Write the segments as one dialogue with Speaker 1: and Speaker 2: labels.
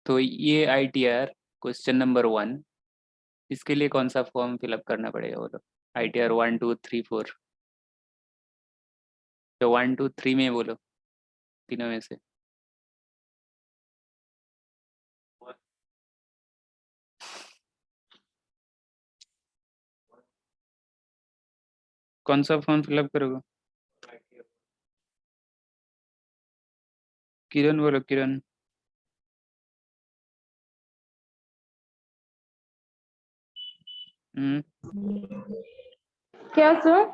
Speaker 1: तो ये ITR question number 1, इसके लिए कौन सा फॉर्म फिलअप करना पड़ेगा बोलो? ITR 1 2 3 4, तो 1 2 3 में बोलो, तीनों में से। कौन सा फॉर्म फिलअप करोगे? किरण बोलो, किरण।
Speaker 2: क्या सर?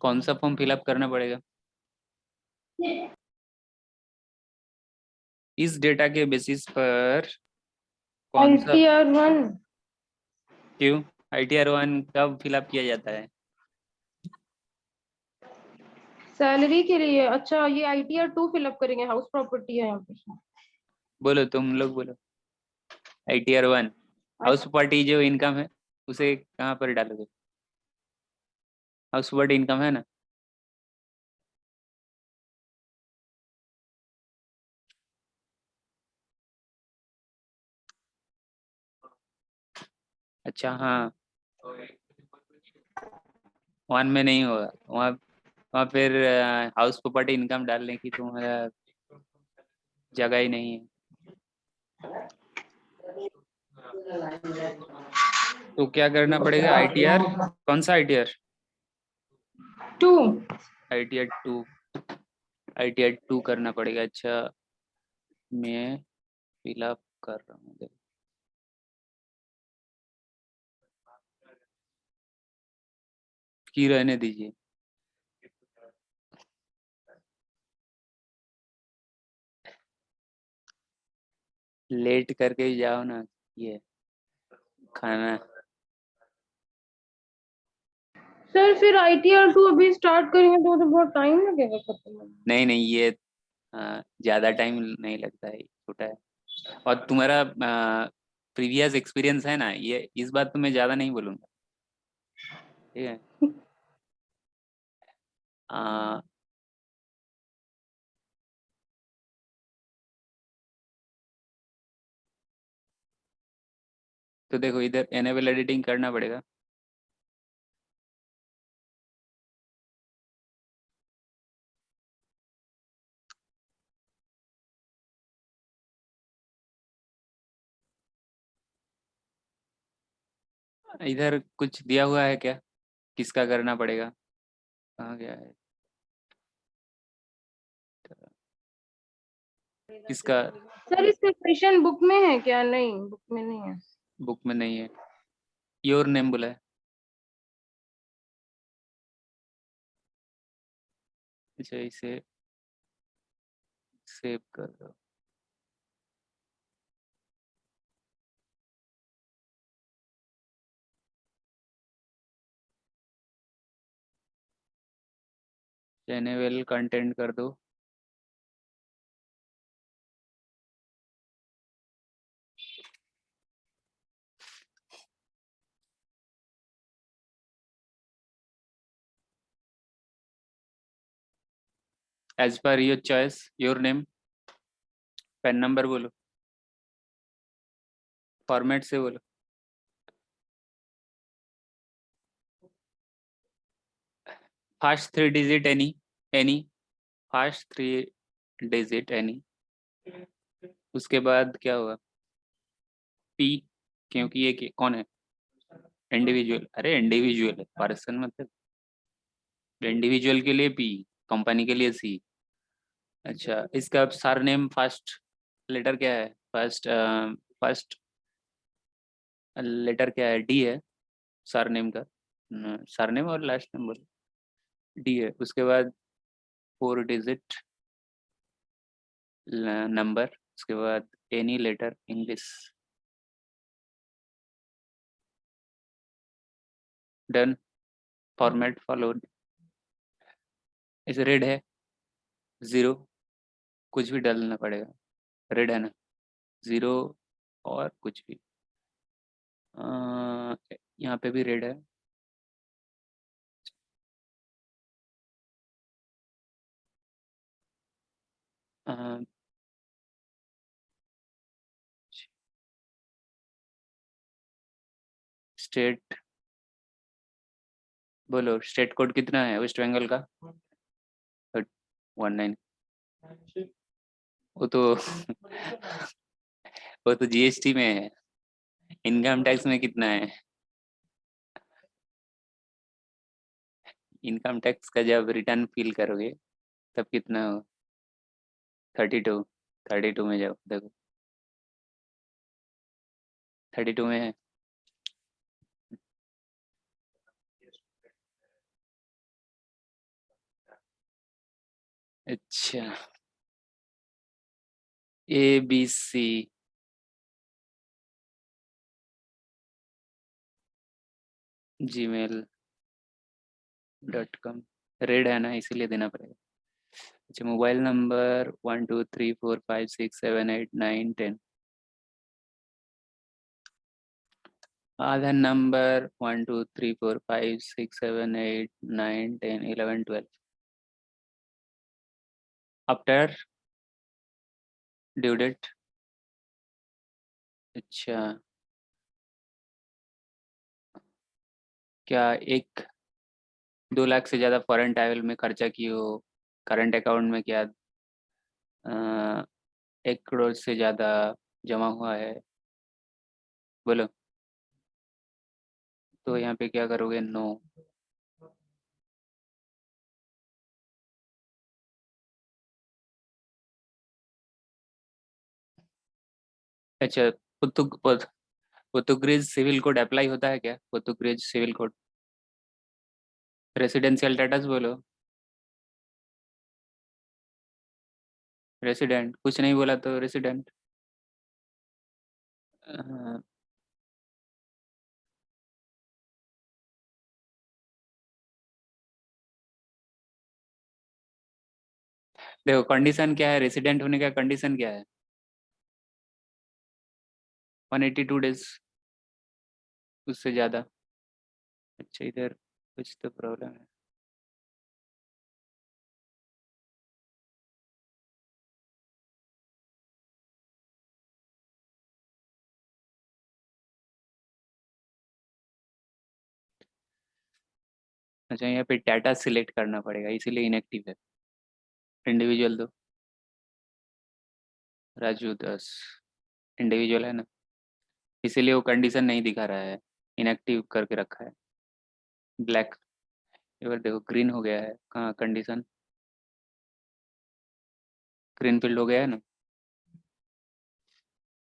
Speaker 1: कौन सा फॉर्म फिलअप करना पड़ेगा? इस डेटा के बेसिस पर कौन सा?
Speaker 2: ITR 1
Speaker 1: क्यों? ITR 1 कब फिलअप किया जाता है?
Speaker 2: सैलरी के लिए। अच्छा, ये ITR 2 फिलअप करेंगे, हाउस प्रॉपर्टी है यहाँ पे।
Speaker 1: बोलो, तुम लोग बोलो। ITR 1 हाउस प्रॉपर्टी जो इनकम है, उसे कहाँ पर डालोगे? हाउस प्रॉपर्टी इनकम है ना? अच्छा हाँ, 1 में नहीं होगा वहाँ। वहाँ फिर हाउस प्रॉपर्टी इनकम डालने की तुम्हारा जगह ही नहीं है। तो क्या करना पड़ेगा? ITR कौन सा? ITR
Speaker 2: 2।
Speaker 1: ITR 2, ITR 2 करना पड़ेगा। अच्छा, मैं फिलअप कर रहा हूँ। की रहने दीजिए, लेट करके ही जाओ ना, ये खाना।
Speaker 2: सर फिर ITR 2 अभी स्टार्ट करेंगे तो बहुत टाइम लगेगा खत्म होने में।
Speaker 1: नहीं नहीं, ये ज़्यादा टाइम नहीं लगता है, छोटा है। और तुम्हारा प्रीवियस एक्सपीरियंस है ना, ये इस बात तो मैं ज़्यादा नहीं बोलूँगा, ठीक है। आ, तो देखो, इधर एनेबल एडिटिंग करना पड़ेगा। इधर कुछ दिया हुआ है क्या? किसका करना पड़ेगा? कहाँ गया है? किसका?
Speaker 2: सर इसका क्वेश्चन बुक में है क्या? नहीं, बुक में नहीं है।
Speaker 1: बुक में नहीं है। योर नेम बोला है। अच्छा, इसे सेव कर दो। एनेबल कंटेंट कर दो। As per your choice, your name. PAN number बोलो, फॉर्मेट से बोलो। First 3 digit any, any, first 3 digit any. उसके बाद क्या होगा? P, क्योंकि ये कौन है? इंडिविजुअल। अरे इंडिविजुअल है, पर्सन मतलब। इंडिविजुअल के लिए P, कंपनी के लिए C। अच्छा, इसका सर नेम फर्स्ट लेटर क्या है? फर्स्ट फर्स्ट लेटर क्या है? D है सर नेम का। सर नेम और लास्ट नेम बोलो। D है। उसके बाद 4 डिजिट नंबर। उसके बाद any letter English. Done. Format followed. इसे रेड है, 0, कुछ भी डालना पड़ेगा। रेड है ना, 0 और कुछ भी। यहाँ पे भी रेड है। स्टेट बोलो, स्टेट कोड कितना है वेस्ट बंगाल का? 19। वो तो वो तो जीएसटी में है। इनकम टैक्स में कितना है? इनकम टैक्स का जब रिटर्न फिल करोगे तब कितना हो? 32। 32 में जाओ, देखो 32 में है। अच्छा, ABC gmail.com रेड है ना, इसीलिए देना पड़ेगा। अच्छा, mobile number 123456789110। Aadhaar number 1234567891101112। After due date. अच्छा, क्या 1-2 लाख से ज़्यादा फॉरेन ट्रैवल में खर्चा की हो? करंट अकाउंट में क्या 1 करोड़ से ज़्यादा जमा हुआ है? बोलो। तो यहाँ पे क्या करोगे? नो। अच्छा, पोर्तुगीज सिविल कोड अप्लाई होता है क्या? Portuguese civil code. Residential status बोलो। रेसिडेंट, कुछ नहीं बोला तो रेसिडेंट। देखो कंडीशन क्या है, रेसिडेंट होने का कंडीशन क्या है? 182 डेज, उससे ज़्यादा। अच्छा, इधर कुछ तो प्रॉब्लम है। अच्छा, यहाँ पे डाटा सिलेक्ट करना पड़ेगा, इसीलिए इनएक्टिव है। इंडिविजुअल दो, राजू 10। इंडिविजुअल है ना, इसीलिए वो कंडीशन नहीं दिखा रहा है, इनएक्टिव करके रखा है। ब्लैक, एक बार देखो ग्रीन हो गया है, कहाँ कंडीशन? ग्रीन फील्ड हो गया है ना।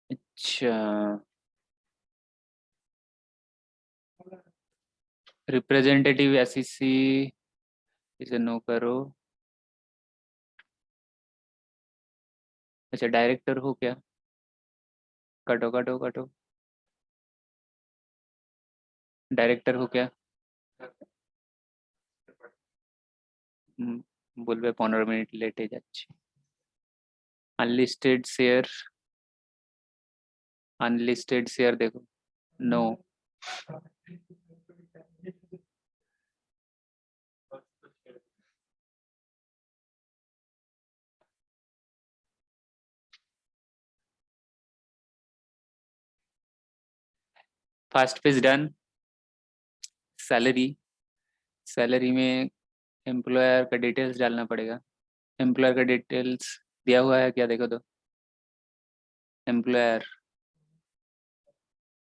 Speaker 1: अच्छा, रिप्रेजेंटेटिव एसईसी, इसे नो करो। अच्छा, डायरेक्टर हो क्या? कटो कटो कटो। डायरेक्टर हो क्या? বলবে 15 মিনিট লেটে যাচ্ছে। अनलिस्टेड शेयर, अनलिस्टेड शेयर देखो। No. First page done. Salary, salary में एम्प्लॉयर का डिटेल्स डालना पड़ेगा। एम्प्लॉयर का डिटेल्स दिया हुआ है क्या? देखो तो एम्प्लॉयर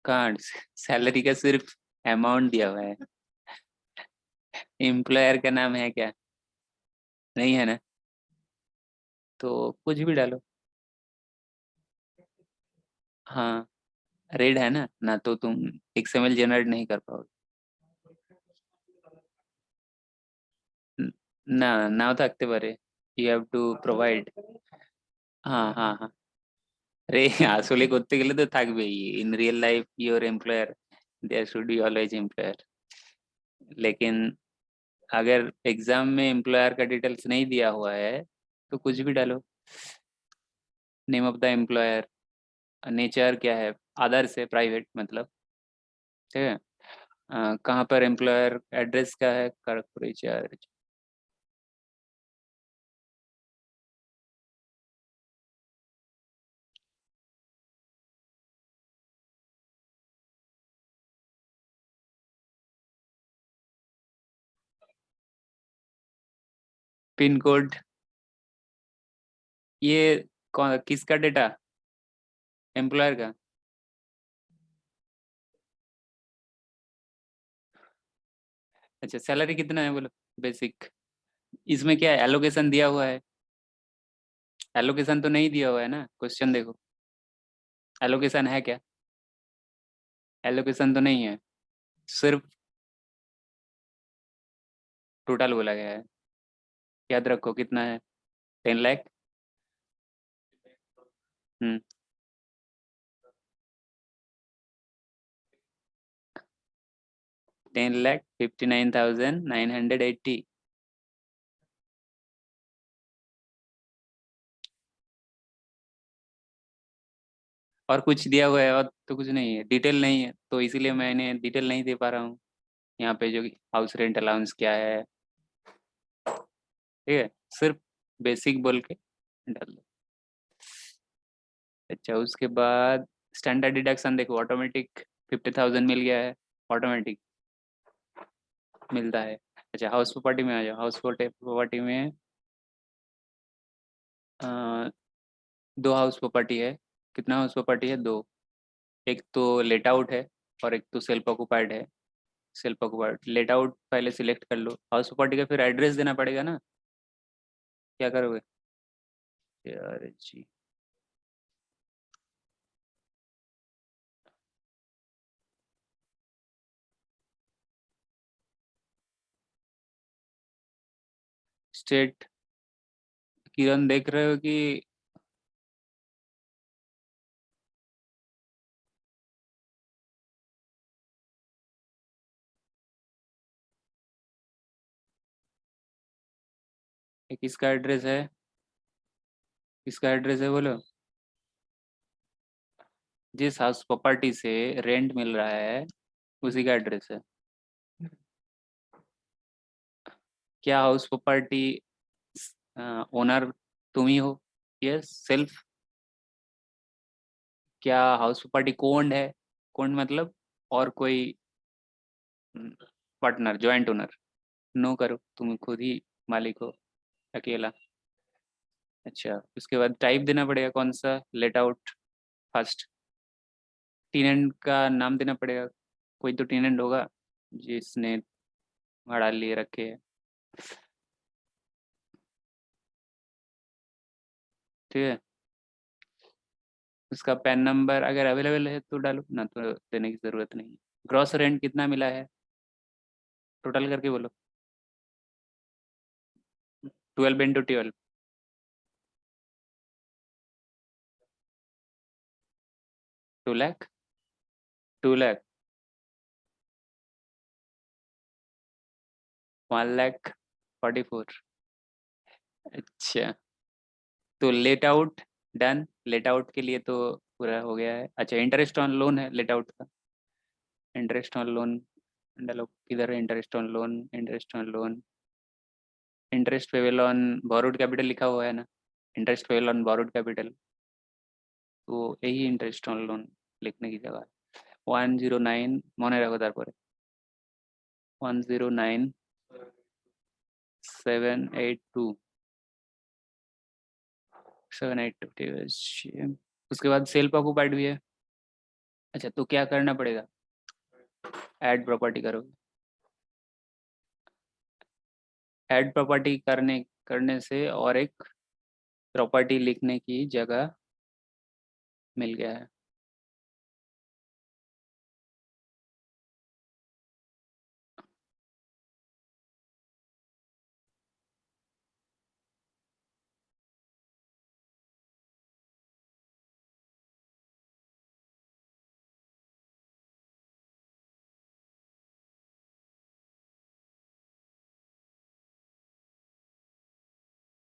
Speaker 1: कार्ड, सैलरी का सिर्फ अमाउंट दिया हुआ है, एम्प्लॉयर का नाम है क्या? नहीं है ना, तो कुछ भी डालो। हाँ, रेड है ना तो तुम XML जनरेट नहीं कर पाओगे। ना, नाও থাকতে পারে, you have to provide। हाँ हाँ हाँ, अरे আসলে করতে গেলে তো থাকবেই। In real life your employer, there should be always employer. लेकिन अगर एग्जाम में एम्प्लॉयर का डिटेल्स नहीं दिया हुआ है तो कुछ भी डालो। Name of the employer, nature क्या है, अदर से प्राइवेट मतलब, ठीक है। कहाँ पर एम्प्लॉयर, एड्रेस क्या है, खड़गपुर। पिन कोड, ये कौन किसका डेटा, एम्प्लॉयर का? अच्छा सैलरी कितना है बोलो, बेसिक। इसमें क्या है, एलोकेशन दिया हुआ है? एलोकेशन तो नहीं दिया हुआ है ना, क्वेश्चन देखो, एलोकेशन है क्या? एलोकेशन तो नहीं है, सिर्फ टोटल बोला गया है। याद रखो कितना है, 10 लाख। 10,59,980। और कुछ दिया हुआ है और तो कुछ नहीं है, डिटेल नहीं है, तो इसीलिए मैंने डिटेल नहीं दे पा रहा हूँ यहाँ पे, जो हाउस रेंट अलाउंस क्या है, ठीक है, सिर्फ बेसिक बोल के डाल दो। अच्छा उसके बाद स्टैंडर्ड डिडक्शन देखो, ऑटोमेटिक 50,000 मिल गया है, ऑटोमेटिक मिलता है। अच्छा हाउस प्रॉपर्टी में आ जाओ, हाउस प्रॉपर्टी में अ, दो हाउस प्रॉपर्टी है। कितना हाउस प्रॉपर्टी है, दो। एक तो लेट आउट है और एक तो सेल्फ ऑक्युपाइड है। सेल्फ ऑक्युपाइड, लेट आउट पहले सिलेक्ट कर लो, हाउस प्रॉपर्टी का फिर एड्रेस देना पड़ेगा ना, क्या करोगे यार जी। स्टेट, किरण देख रहे हो कि किसका एड्रेस है, किसका एड्रेस है बोलो, जिस हाउस प्रॉपर्टी से रेंट मिल रहा है उसी का एड्रेस है। क्या हाउस प्रॉपर्टी ओनर तुम ही हो? Yes self. क्या हाउस प्रॉपर्टी कोन्ड है? कोन्ड मतलब और कोई पार्टनर, जॉइंट ओनर? नो करो, तुम खुद ही मालिक हो, अकेला। अच्छा उसके बाद टाइप देना पड़ेगा कौन सा, लेट आउट फर्स्ट। टेनेंट का नाम देना पड़ेगा, कोई तो टेनेंट होगा जिसने भाड़ा लिए रखे है, ठीक है। उसका पैन नंबर अगर अवेलेबल है तो डालो, ना तो देने की ज़रूरत नहीं। ग्रॉस रेंट कितना मिला है, टोटल करके बोलो। 12 × 12। 2 लाख। 2 लाख। 1,44,000। अच्छा तो let out done, let out के लिए तो पूरा हो गया है। अच्छा इंटरेस्ट ऑन लोन है लेट आउट का, इंटरेस्ट ऑन लोन डालो, किधर है interest on loan, interest on loan, interest payable on borrowed capital लिखा हुआ है ना, interest payable on borrowed capital, तो यही इंटरेस्ट ऑन लोन लिखने की जगह 109 মনে রাখো তারপরে 109,782। 782 ठीक है उसके बाद सेल्फ ऑक्युपाइड भी है। अच्छा तो क्या करना पड़ेगा, ऐड प्रॉपर्टी करोगे, ऐड प्रॉपर्टी करने करने से और एक प्रॉपर्टी लिखने की जगह मिल गया है।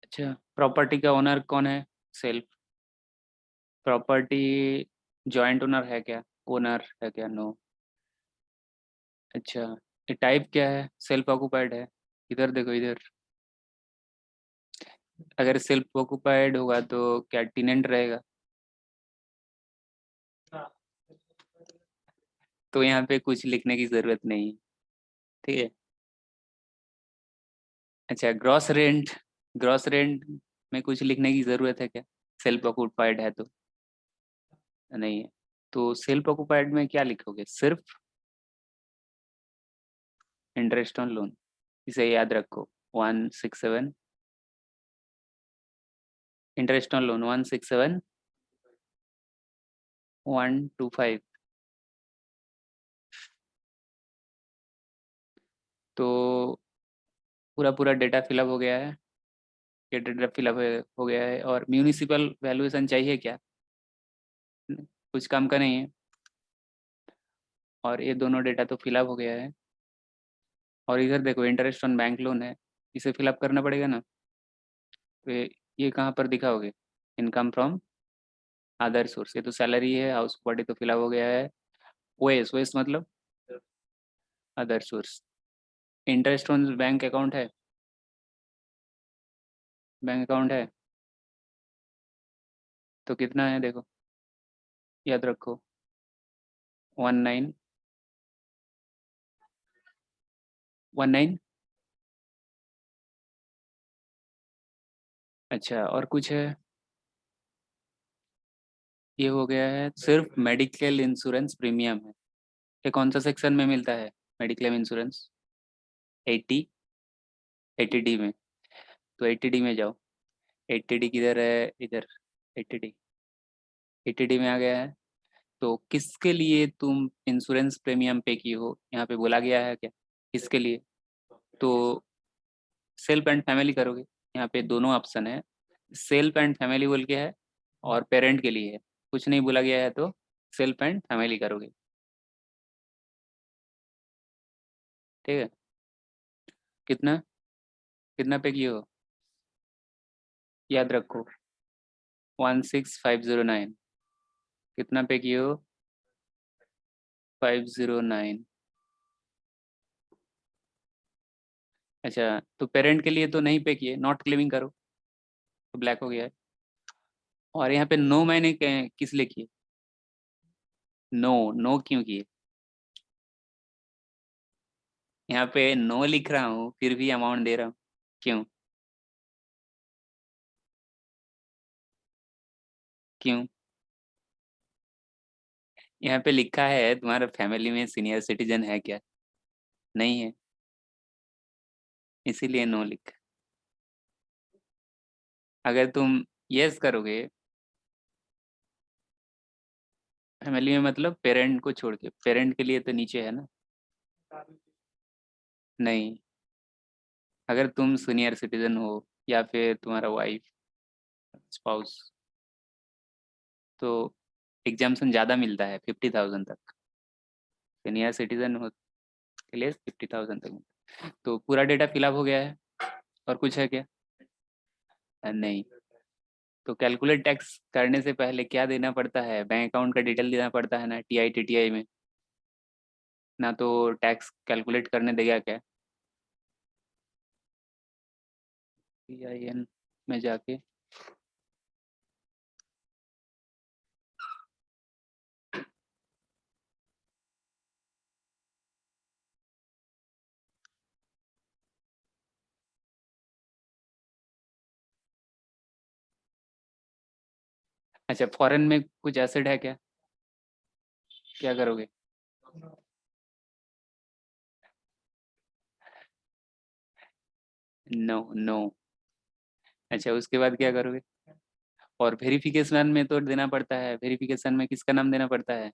Speaker 1: अच्छा प्रॉपर्टी का ओनर कौन है, सेल्फ। प्रॉपर्टी जॉइंट ओनर है क्या, ओनर है क्या, नो। अच्छा ये टाइप क्या है, सेल्फ ऑक्युपाइड है, इधर देखो इधर, अगर सेल्फ ऑक्युपाइड होगा तो क्या टेनेंट रहेगा, तो यहाँ पे कुछ लिखने की ज़रूरत नहीं, ठीक है। अच्छा ग्रॉस रेंट, ग्रॉस रेंट में कुछ लिखने की ज़रूरत है क्या? सेल्फ ऑक्यूपाइड है तो नहीं है। तो सेल्फ ऑक्यूपाइड में क्या लिखोगे? सिर्फ इंटरेस्ट ऑन लोन। इसे याद रखो 167 इंटरेस्ट ऑन लोन 167 125। तो पूरा डेटा फिलअप हो गया है। ये डेटा फिलअप हो गया है। और म्यूनिसिपल वैल्यूएशन चाहिए क्या? कुछ काम का नहीं है। और ये दोनों डेटा तो फिलअप हो गया है। और इधर देखो इंटरेस्ट ऑन बैंक लोन है, इसे फिलअप करना पड़ेगा ना। तो ये कहाँ पर दिखाओगे? Income from other source. ये तो सैलरी है, हाउस बॉडी तो फिलअप हो गया है। ओएस ओएस मतलब other source. Interest on bank account है, बैंक अकाउंट है तो कितना है देखो, याद रखो 19 अच्छा और कुछ है? ये हो गया है सिर्फ मेडिकल इंश्योरेंस प्रीमियम है। ये कौन सा सेक्शन में मिलता है मेडिक्लेम इंश्योरेंस? 80 में। तो 80D में जाओ। 80D किधर है? इधर 80D। 80D में आ गया है। तो किसके लिए तुम इंश्योरेंस प्रीमियम पे की हो, यहाँ पे बोला गया है क्या? किसके लिए? तो सेल्फ एंड फैमिली करोगे। यहाँ पे दोनों ऑप्शन है, सेल्फ एंड फैमिली बोल के है और पेरेंट के लिए है। कुछ नहीं बोला गया है तो सेल्फ एंड फैमिली करोगे। ठीक है। कितना कितना पे किए हो? याद रखो 16509। कितना पे किए हो? 509। अच्छा तो पेरेंट के लिए तो नहीं पे किए, नॉट क्लेमिंग करो तो ब्लैक हो गया है। और यहाँ पे नो मैंने किस लिए किए? नो नो क्यों किए? यहाँ पे नो लिख रहा हूँ फिर भी अमाउंट दे रहा हूँ, क्यों? क्यों? यहाँ पे लिखा है तुम्हारा फैमिली में सीनियर सिटीजन है क्या? नहीं है, इसीलिए नो लिख। अगर तुम यस करोगे, फैमिली में मतलब पेरेंट को छोड़ के, पेरेंट के लिए तो नीचे है ना। नहीं, अगर तुम सीनियर सिटीजन हो या फिर तुम्हारा वाइफ स्पाउस तो एग्जाम्सन ज़्यादा मिलता है 50,000 तक। सीनियर सिटीजन हो के लिए 50,000 तक मिलता है। तो पूरा डेटा फिलअप हो गया है। और कुछ है क्या? नहीं। तो कैलकुलेट टैक्स करने से पहले क्या देना पड़ता है? बैंक अकाउंट का डिटेल देना पड़ता है ना, टीआई टीटीआई में। ना तो टैक्स कैलकुलेट करने देगा क्या? PIN में जाके अच्छा फॉरेन में कुछ एसेट है क्या? क्या करोगे? No no. अच्छा उसके बाद क्या करोगे? और वेरिफिकेशन में तो देना पड़ता है, वेरिफिकेशन में किसका नाम देना पड़ता है?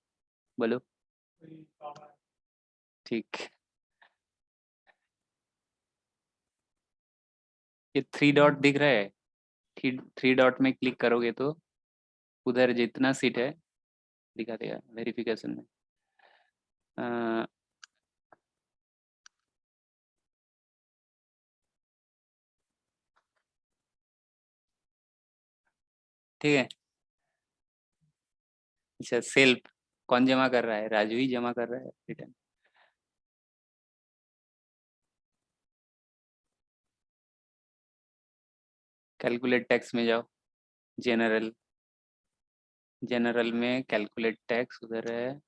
Speaker 1: बोलो। ठीक। ये थ्री डॉट दिख रहा है, थ्री डॉट में क्लिक करोगे तो उधर जितना सीट है दिखा देगा वेरिफिकेशन में। अ, ठीक है। अच्छा सेल्फ कौन जमा कर रहा है? राजू ही जमा कर रहा है रिटर्न। कैलकुलेट टैक्स में जाओ। जनरल, जनरल में कैलकुलेट टैक्स उधर है।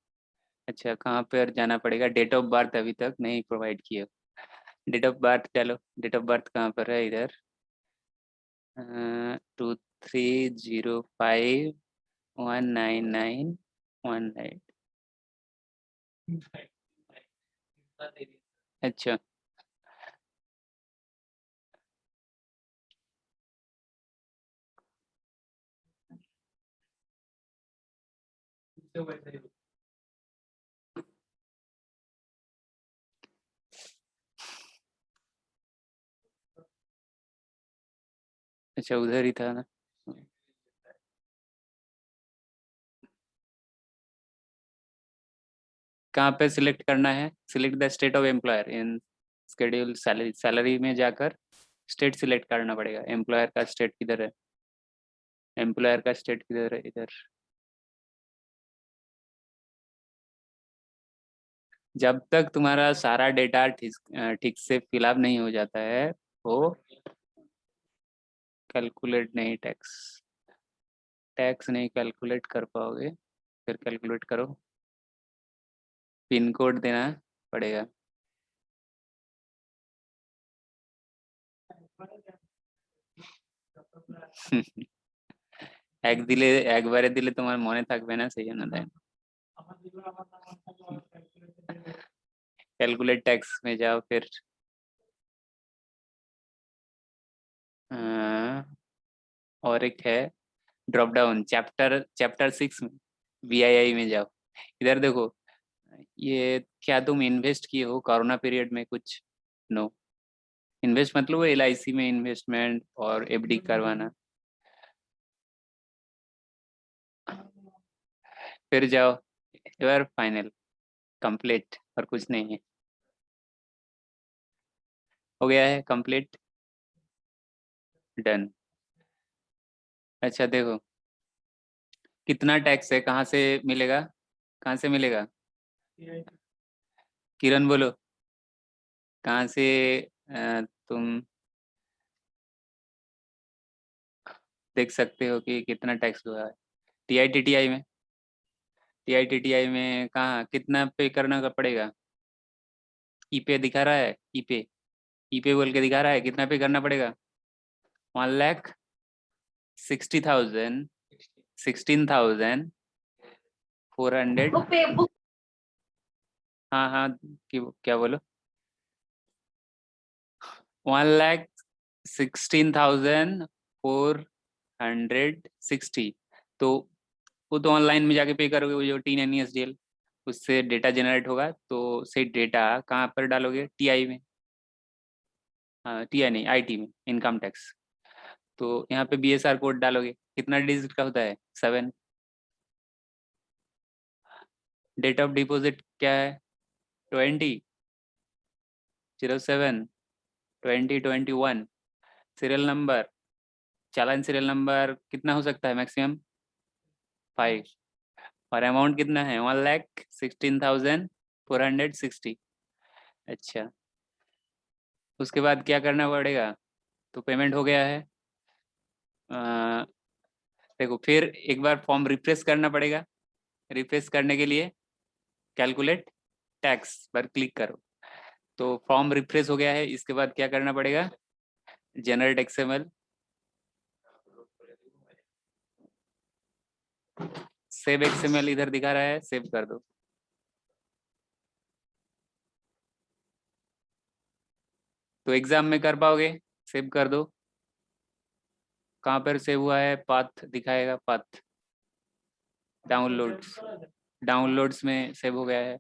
Speaker 1: अच्छा कहाँ पर जाना पड़ेगा? डेट ऑफ बर्थ अभी तक नहीं प्रोवाइड किया। डेट ऑफ बर्थ डालो। डेट ऑफ बर्थ कहाँ पर है? इधर 2305199198। अच्छा, अच्छा उधर ही था ना। कहाँ पे सिलेक्ट करना है? Select the state of employer in schedule salary. Salary में जाकर स्टेट सिलेक्ट करना पड़ेगा। एम्प्लॉयर का स्टेट किधर है? एम्प्लॉयर का स्टेट किधर है? इधर। जब तक तुम्हारा सारा डेटा ठीक ठीक से फिलअप नहीं हो जाता है वो कैलकुलेट नहीं, टैक्स टैक्स नहीं कैलकुलेट कर पाओगे। फिर कैलकुलेट करो, पिन कोड देना पड़ेगा। একবারে দিলে তোমার মনে থাকবে না, সেই জন্য দেয়। कैलकुलेट टैक्स में जाओ फिर। और एक है ड्रॉप डाउन, चैप्टर चैप्टर 6 में VII में जाओ। इधर देखो, ये क्या तुम इन्वेस्ट किए हो कोरोना पीरियड में कुछ? नो। इन्वेस्ट मतलब LIC में इन्वेस्टमेंट और FD करवाना। फिर जाओ, योर फाइनल कंप्लीट, और कुछ नहीं है। हो गया है कंप्लीट, डन। अच्छा देखो, कितना टैक्स है, कहाँ से मिलेगा? कहाँ से मिलेगा? किरण बोलो, कहाँ से तुम देख सकते हो कि कितना टैक्स हुआ है? TITTI में, TITTI में कहाँ कितना पे करना का पड़ेगा? ई पे दिखा रहा है, ई पे बोल के दिखा रहा है, कितना पे करना पड़ेगा? 1,60,000, 16,400।
Speaker 2: वो पे बुक
Speaker 1: हाँ हाँ, क्या बोलो? 1,16,460। तो वो तो ऑनलाइन में जाके पे करोगे, वो जो TNSDL, उससे डेटा जनरेट होगा। तो सही डेटा कहाँ पर डालोगे? TI में। हाँ, TI नहीं, IT में, इनकम टैक्स। तो यहाँ पे BSR कोड डालोगे, कितना डिजिट का होता है? 7। डेट ऑफ डिपॉजिट क्या है? 20/07/2021। सीरियल नंबर, चालान सीरियल नंबर कितना हो सकता है मैक्सिमम? 5। और अमाउंट कितना है? 1,16,460। अच्छा, उसके बाद क्या करना पड़ेगा? तो पेमेंट हो गया है। अ, देखो, फिर एक बार फॉर्म रिफ्रेश करना पड़ेगा। रिफ्रेश करने के लिए कैलकुलेट टैक्स पर क्लिक करो। तो फॉर्म रिफ्रेश हो गया है। इसके बाद क्या करना पड़ेगा? जनरेट XML, सेव XML इधर दिखा रहा है, सेव कर दो। तो एग्जाम में कर पाओगे, सेव कर दो। कहाँ पर सेव हुआ है? पाथ दिखाएगा, पाथ डाउनलोड्स, डाउनलोड्स में सेव हो गया है।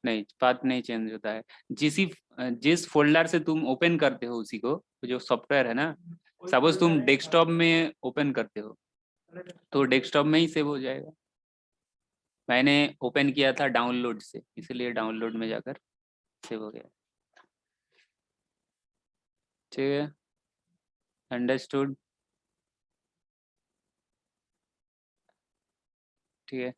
Speaker 1: नहीं, पाथ नहीं चेंज होता है। जिस फोल्डर से तुम ओपन करते हो उसी को, जो सॉफ्टवेयर है ना, सपोज तुम डेस्कटॉप में ओपन करते हो तो डेस्कटॉप में ही सेव हो जाएगा। मैंने ओपन किया था डाउनलोड से, इसलिए डाउनलोड में जाकर सेव हो गया। ठीक है, अंडरस्टूड। ठीक है।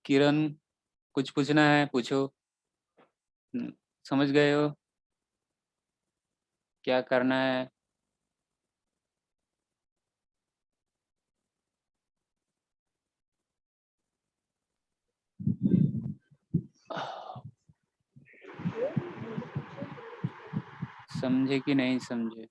Speaker 1: किरण, कुछ पूछना है पूछो। समझ गए हो? क्या करना है? समझे कि नहीं समझे?